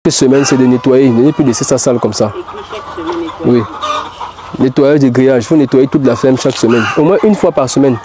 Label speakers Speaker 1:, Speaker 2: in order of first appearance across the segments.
Speaker 1: semaine, c'est de nettoyer, ne plus laisser ça sale comme ça. Oui. Nettoyage de grillage, il faut nettoyer toute la ferme chaque semaine. Au moins une fois par semaine.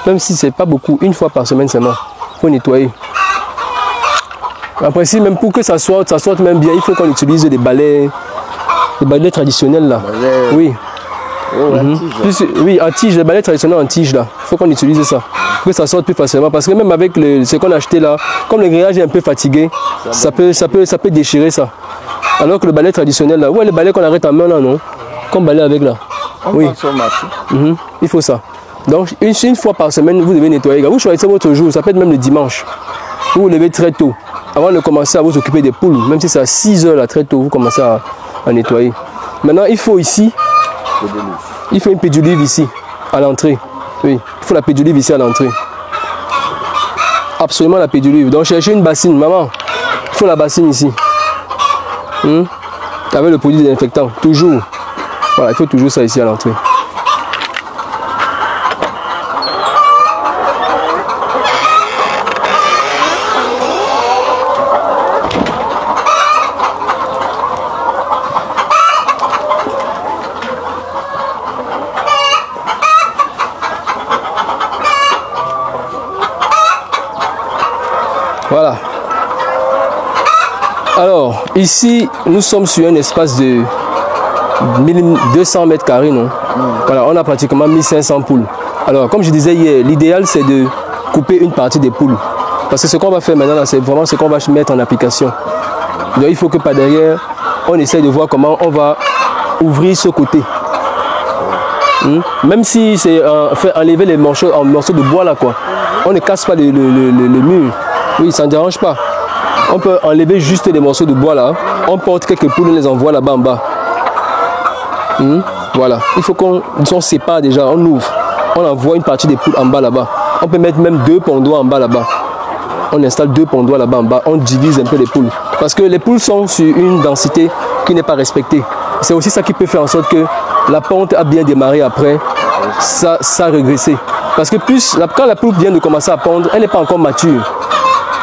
Speaker 1: Même si c'est pas beaucoup, une fois par semaine seulement. Il faut nettoyer. Après, si même pour que ça sorte même bien, il faut qu'on utilise des balais traditionnels là. Oui. Oui, en tige, les balais traditionnels en tige là. Il faut qu'on utilise ça. Pour que ça sorte plus facilement. Parce que même avec ce qu'on a acheté là, comme le grillage est un peu fatigué, ça peut déchirer ça. Alors que le balai traditionnel là, ouais, le balai qu'on arrête en main là, non? Comme balai avec là. Oui. Il faut ça. Donc une fois par semaine, vous devez nettoyer. Vous choisissez votre jour, ça peut être même le dimanche. Vous vous levez très tôt. Avant de commencer à vous occuper des poules, même si c'est à 6 heures là, très tôt, vous commencez à nettoyer. Maintenant, il faut ici, il faut une pédolive ici, à l'entrée. Oui, il faut la pédolive ici à l'entrée. Absolument la pédolive. Donc cherchez une bassine, maman. Il faut la bassine ici. Avec le produit désinfectant, toujours. Voilà, il faut toujours ça ici à l'entrée. Voilà. Alors, ici, nous sommes sur un espace de 1200 mètres carrés, non? Voilà, on a pratiquement 1500 poules. Alors, comme je disais hier, l'idéal, c'est de couper une partie des poules. Parce que ce qu'on va faire maintenant, c'est vraiment ce qu'on va mettre en application. Donc, il faut que par derrière, on essaye de voir comment on va ouvrir ce côté. Même si c'est enlever les morceaux de bois, là, quoi. On ne casse pas le mur. Oui, ça ne dérange pas. On peut enlever juste les morceaux de bois là. On porte quelques poules, on les envoie là-bas en bas. Voilà. Il faut qu'on sépare déjà, on ouvre. On envoie une partie des poules en bas là-bas. On peut mettre même 2 pondoirs en bas là-bas. On installe 2 pondoirs là-bas en bas. On divise un peu les poules. Parce que les poules sont sur une densité qui n'est pas respectée. C'est aussi ça qui peut faire en sorte que la ponte a bien démarré après. Ça a régressé. Parce que quand la poule vient de commencer à pondre, elle n'est pas encore mature.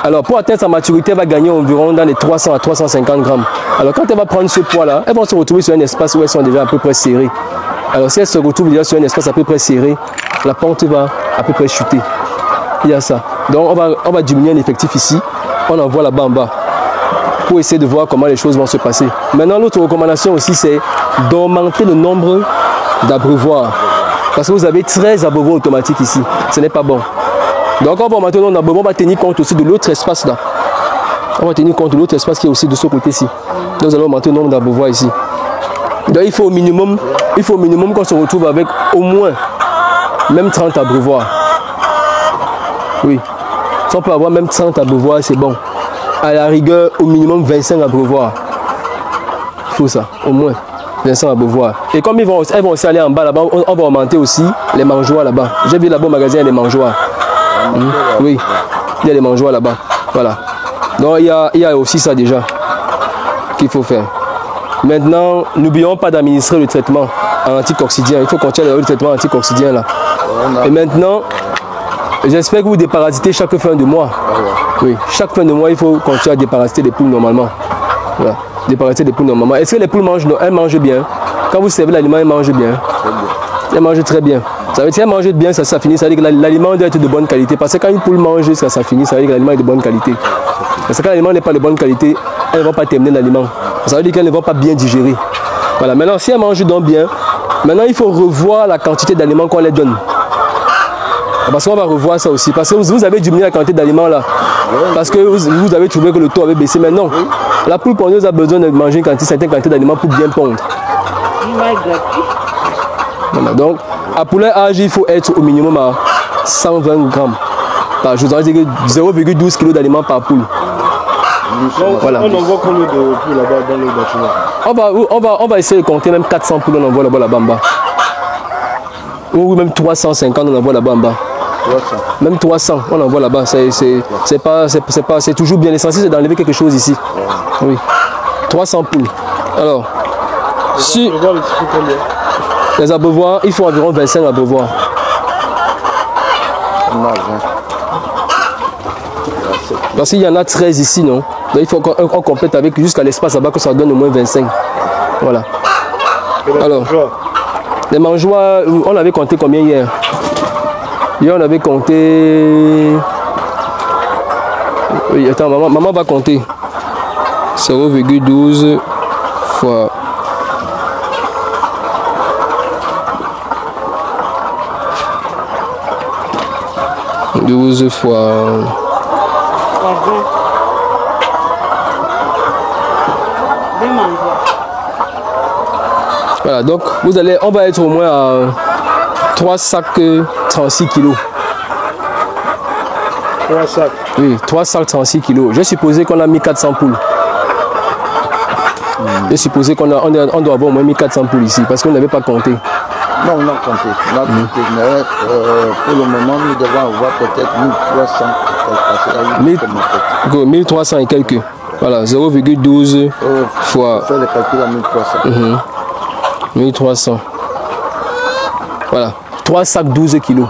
Speaker 1: Alors pour atteindre sa maturité, elle va gagner environ dans les 300 à 350 grammes. Alors quand elle va prendre ce poids-là, elles vont se retrouver sur un espace où elles sont déjà à peu près serrées. Alors si elles se retrouvent déjà sur un espace à peu près serré, la pente va à peu près chuter. Il y a ça. Donc on va diminuer l'effectif ici, on envoie là-bas en bas pour essayer de voir comment les choses vont se passer. Maintenant l'autre recommandation aussi c'est d'augmenter le nombre d'abreuvoirs. Parce que vous avez 13 abreuvoirs automatiques ici, ce n'est pas bon. Donc on va augmenter le nombre d'abreuvoirs, on va tenir compte aussi de l'autre espace là. On va tenir compte de l'autre espace qui est aussi de ce côté-ci. Donc nous allons augmenter le nombre d'abreuvoirs ici. Donc il faut au minimum qu'on se retrouve avec au moins même 30 abreuvoirs. Oui. Si on peut avoir même 30 abreuvoirs, c'est bon. À la rigueur, au minimum 25 abreuvoirs. Il faut ça, au moins 25 abreuvoirs. Et comme elles vont aussi aller en bas là-bas, on va augmenter aussi les mangeoires là-bas. J'ai vu là-bas au magasin, il y a des mangeoires. Oui, il y a des mangeoires là-bas. Voilà. Donc il y a aussi ça déjà qu'il faut faire. Maintenant, n'oublions pas d'administrer le traitement anticoxydien. Il faut continuer le traitement anticoxydien là. Et maintenant, j'espère que vous déparasitez chaque fin de mois. Oui, chaque fin de mois, il faut continuer à déparasiter les poules normalement. Voilà. Déparasiter les poules normalement. Est-ce que les poules mangent? Non, elles mangent bien. Quand vous servez l'aliment, elles mangent bien. Elles mangent très bien. Ça veut dire qu'elles mangent bien, ça finit. Ça veut dire que l'aliment doit être de bonne qualité. Parce que quand une poule mange, ça finit. Ça veut dire que l'aliment est de bonne qualité. Parce que quand l'aliment n'est pas de bonne qualité, elles ne vont pas terminer l'aliment. Ça veut dire qu'elles ne vont pas bien digérer. Voilà. Maintenant, si elles mangent donc bien, maintenant il faut revoir la quantité d'aliments qu'on les donne. Parce qu'on va revoir ça aussi. Parce que vous avez diminué la quantité d'aliments là. Parce que vous avez trouvé que le taux avait baissé. Mais non. La poule pondeuse a besoin de manger une certaine quantité d'aliments pour bien pondre. Voilà. Donc, à poulet âge, il faut être au minimum à 120 grammes par jour. Ça veut dire 0,12 kg d'aliments par poule. Voilà.
Speaker 2: On envoie combien de poules là-bas dans le bâtiment?
Speaker 1: On va essayer de compter même 400 poules, on envoie là-bas en bas. Ou même 350, on envoie là-bas en bas.
Speaker 2: 300.
Speaker 1: Même 300, on envoie là-bas. C'est toujours bien. L'essentiel, c'est d'enlever quelque chose ici. Oui. 300 poules. Alors, si les abreuvoirs, il faut environ 25 abreuvoirs. Parce qu'il y en a 13 ici, non? Donc il faut qu'on complète avec jusqu'à l'espace là-bas que ça donne au moins 25. Voilà. Alors, les mangeoires, on avait compté combien hier? Hier, on avait compté... Oui, attends, maman va compter. 0,12 fois... 12 fois... Voilà, donc on va être au moins à 3 sacs 36 kilos.
Speaker 2: 3 sacs?
Speaker 1: Oui, 3 sacs 36 kilos. J'ai supposé qu'on a mis 400 poules. J'ai supposé qu'on doit avoir au moins mis 400 poules ici parce qu'on n'avait pas compté.
Speaker 3: Non, on a compté. On a compté. Mais pour le moment, nous devons avoir peut-être 1300.
Speaker 1: 1300 et quelques. Voilà, 0,12 fois...
Speaker 3: Faire le calcul à 1300.
Speaker 1: 1300. Voilà, 3 sacs 12 kilos.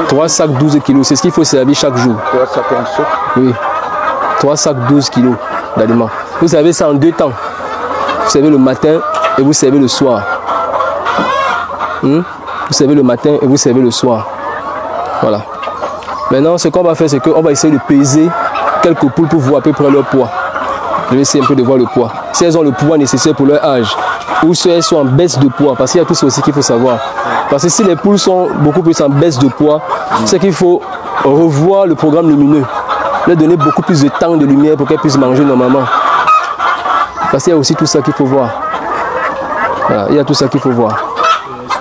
Speaker 1: 3 sacs 12 kilos, c'est ce qu'il faut servir chaque jour.
Speaker 3: 3 sacs en soupe?
Speaker 1: Oui, 3 sacs 12 kilos d'aliments. Vous savez ça en 2 temps. Vous savez le matin et vous savez le soir. Vous savez le matin et vous savez le soir. Voilà. Maintenant, ce qu'on va faire, c'est qu'on va essayer de peser quelques poules pour voir à peu près leur poids. Je vais essayer un peu de voir le poids. Si elles ont le poids nécessaire pour leur âge, ou si elles sont en baisse de poids, parce qu'il y a tout ça aussi qu'il faut savoir. Parce que si les poules sont beaucoup plus en baisse de poids, c'est qu'il faut revoir le programme lumineux. Leur donner beaucoup plus de temps de lumière pour qu'elles puissent manger normalement. Parce qu'il y a aussi tout ça qu'il faut voir. Voilà, il y a tout ça qu'il faut voir.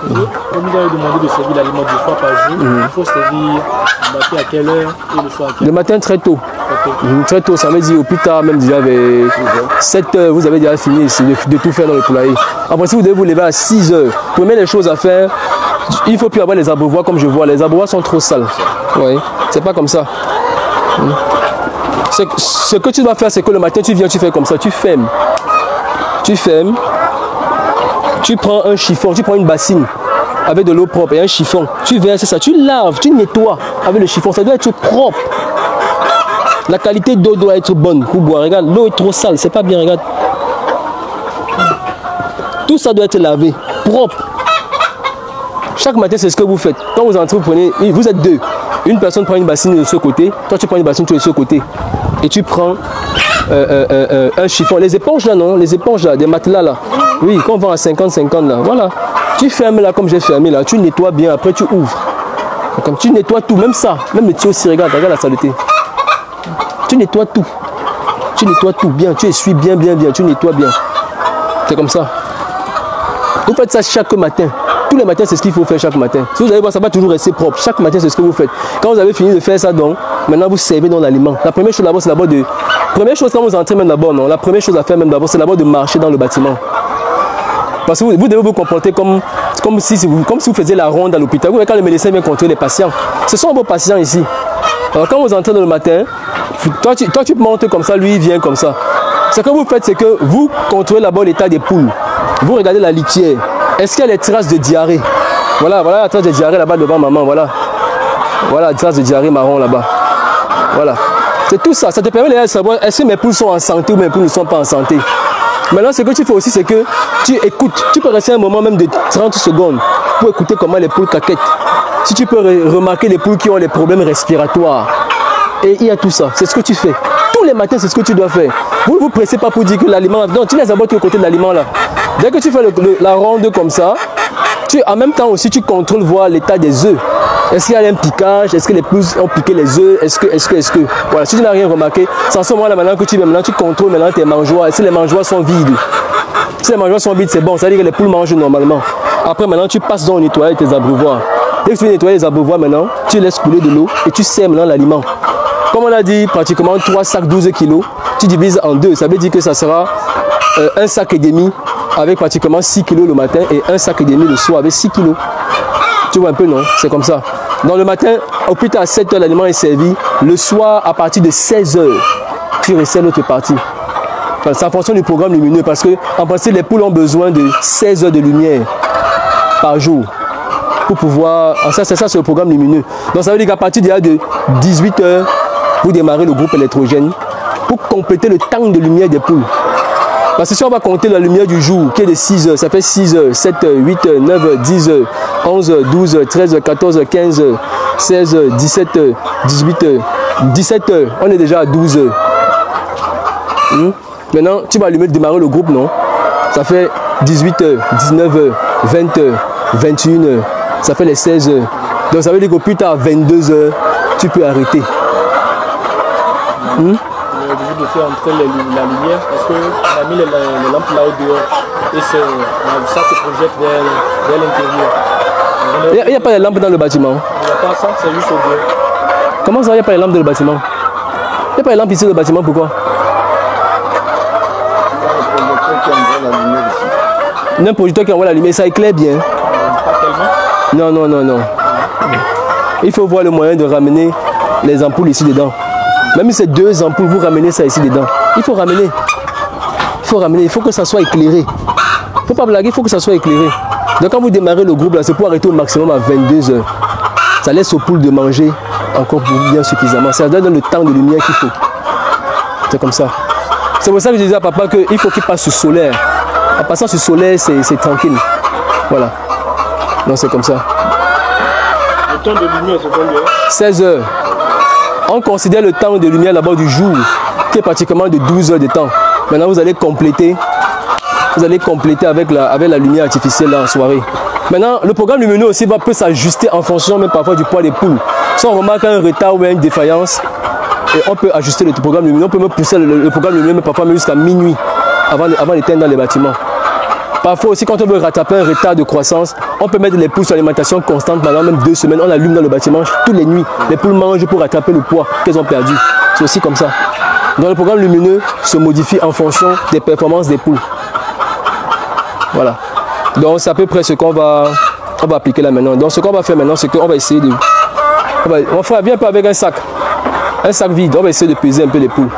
Speaker 2: On nous avait demandé de servir l'aliment 2 fois par jour. Il faut servir le matin à quelle heure et le soir à quelle heure?
Speaker 1: Le matin très tôt. Très tôt, ça veut dire au plus tard, même déjà vers 7 heures, vous avez déjà fini de tout faire dans le poulailler. Après, si vous devez vous lever à 6 heures, première des choses à faire, il ne faut plus avoir les abreuvoirs comme je vois. Les abreuvoirs sont trop sales. Ouais, c'est pas comme ça. Ce que tu dois faire, c'est que le matin, tu viens, tu fais comme ça, tu fermes. Tu fermes. Tu prends un chiffon, tu prends une bassine avec de l'eau propre et un chiffon. Tu verses ça, tu laves, tu nettoies avec le chiffon. Ça doit être propre. La qualité d'eau doit être bonne pour boire. Regarde, l'eau est trop sale, c'est pas bien, regarde. Tout ça doit être lavé, propre. Chaque matin, c'est ce que vous faites. Quand vous entrez, vous prenez, vous êtes 2. Une personne prend une bassine de ce côté, toi tu prends une bassine de ce côté. Et tu prends un chiffon. Les éponges là, non? Les éponges là, des matelas là. Oui, qu'on vend à 50-50 là. Voilà. Tu fermes là comme j'ai fermé là. Tu nettoies bien, après tu ouvres. Comme tu nettoies tout, même ça. Même le tuyau aussi, regarde la saleté. Tu nettoies tout. Tu nettoies tout bien. Tu essuies bien. Tu nettoies bien. C'est comme ça. Vous faites ça chaque matin. Tous les matins, c'est ce qu'il faut faire chaque matin. Si vous allez voir, ça va toujours rester propre. Chaque matin, c'est ce que vous faites. Quand vous avez fini de faire ça, donc, maintenant vous servez dans l'aliment. La première chose d'abord, c'est d'abord de... Première chose quand vous entrez même d'abord, non. La première chose à faire même d'abord, c'est d'abord de marcher dans le bâtiment. Parce que vous devez vous comporter comme si vous faisiez la ronde à l'hôpital. Vous voyez quand le médecin vient contrôler les patients. Ce sont vos patients ici. Alors quand vous entrez dans le matin, toi tu montes comme ça, lui il vient comme ça. Ce que vous faites, c'est que vous contrôlez d'abord l'état des poules. Vous regardez la litière. Est-ce qu'il y a les traces de diarrhée? Voilà la trace de diarrhée là-bas devant maman, voilà. Voilà la trace de diarrhée marron là-bas. Voilà. C'est tout ça. Ça te permet de savoir est-ce que mes poules sont en santé ou mes poules ne sont pas en santé. Maintenant, ce que tu fais aussi, c'est que tu écoutes. Tu peux rester un moment même de 30 secondes pour écouter comment les poules caquettent. Si tu peux remarquer les poules qui ont des problèmes respiratoires. Et il y a tout ça. C'est ce que tu fais. Tous les matins, c'est ce que tu dois faire. Vous ne vous pressez pas pour dire que l'aliment... Non, tu les abordes au côté de l'aliment là. Dès que tu fais la ronde comme ça, en même temps aussi, tu contrôles voir l'état des œufs. Est-ce qu'il y a un piquage? Est-ce que les poules ont piqué les œufs? Est-ce que... Voilà, si tu n'as rien remarqué, c'est en ce moment là maintenant que tu viens, maintenant tu contrôles maintenant tes mangeoires. Et si les mangeoires sont vides, si les mangeoires sont vides, c'est bon, ça veut dire que les poules mangent normalement. Après maintenant, tu passes dans le nettoyage tes abreuvoirs. Dès que tu viens nettoyer les abreuvoirs maintenant, tu laisses couler de l'eau et tu sers maintenant l'aliment. Comme on a dit, pratiquement 3 sacs 12 kilos, tu divises en 2. Ça veut dire que ça sera un sac et demi avec pratiquement 6 kilos le matin et un sac et demi le soir avec 6 kilos. Tu vois un peu, non? C'est comme ça. Dans le matin, au plus tard à 7 heures, l'aliment est servi. Le soir, à partir de 16 heures, tu resserres l'autre partie. Enfin, c'est en fonction du programme lumineux parce que, en principe, les poules ont besoin de 16 heures de lumière par jour pour pouvoir... Ça, c'est le programme lumineux. Donc, ça veut dire qu'à partir de 18 heures, vous démarrez le groupe électrogène pour compléter le temps de lumière des poules. Parce que si on va compter la lumière du jour, qui est de 6 heures, ça fait 6 heures, 7 heures, 8 heures, 9 heures, 10 heures, 11 heures, 12 heures, 13 heures, 14 heures, 15 heures, 16 heures, 17 heures, 18 heures, 17 heures, on est déjà à 12 heures. Maintenant, tu vas allumer, démarrer le groupe, non? Ça fait 18 heures, 19 heures, 20 heures, 21 heures, ça fait les 16 heures. Donc ça veut dire que plus tard, 22 heures, tu peux arrêter.
Speaker 2: On est obligé de faire entrer la lumière parce qu'on a mis les lampes là au dehors et ça se projette vers l'intérieur.
Speaker 1: Il n'y a pas de lampes dans le bâtiment.
Speaker 2: Il n'y a pas ça, c'est juste au dehors.
Speaker 1: Comment ça, il n'y a pas de lampes dans le bâtiment? Il n'y a pas de lampes ici dans le bâtiment, pourquoi? Un projecteur qui envoie la lumière, ça éclaire bien.
Speaker 2: Pas tellement.
Speaker 1: Non, non, non, non. Il faut voir le moyen de ramener les ampoules ici dedans. Même si c'est 2 ampoules, vous ramenez ça ici dedans. Il faut ramener. Il faut ramener. Il faut que ça soit éclairé. Il ne faut pas blaguer, il faut que ça soit éclairé. Donc quand vous démarrez le groupe, là, c'est pour arrêter au maximum à 22 heures. Ça laisse aux poules de manger encore bien suffisamment. Ça donne le temps de lumière qu'il faut. C'est comme ça. C'est pour ça que je disais à papa qu'il faut qu'il passe sur solaire. En passant sur solaire, c'est tranquille. Voilà. Donc c'est comme ça.
Speaker 2: Le temps de lumière, c'est combien?
Speaker 1: 16 heures. On considère le temps de lumière là-bas du jour, qui est pratiquement de 12 heures de temps. Maintenant, vous allez compléter avec la lumière artificielle là, en soirée. Maintenant, le programme lumineux aussi peut s'ajuster en fonction même parfois du poids des poules. Si on remarque un retard ou une défaillance, et on peut ajuster le programme lumineux. On peut même pousser le programme lumineux parfois même jusqu'à minuit avant d'éteindre dans les bâtiments. Parfois aussi, quand on veut rattraper un retard de croissance, on peut mettre les poules sur alimentation constante pendant même 2 semaines. On allume dans le bâtiment toutes les nuits. Les poules mangent pour rattraper le poids qu'elles ont perdu. C'est aussi comme ça. Donc le programme lumineux se modifie en fonction des performances des poules. Voilà. Donc c'est à peu près ce qu'on va appliquer là maintenant. Donc ce qu'on va faire maintenant, c'est qu'on va essayer de... On va viens un peu avec un sac vide. On va essayer de peser un peu les poules.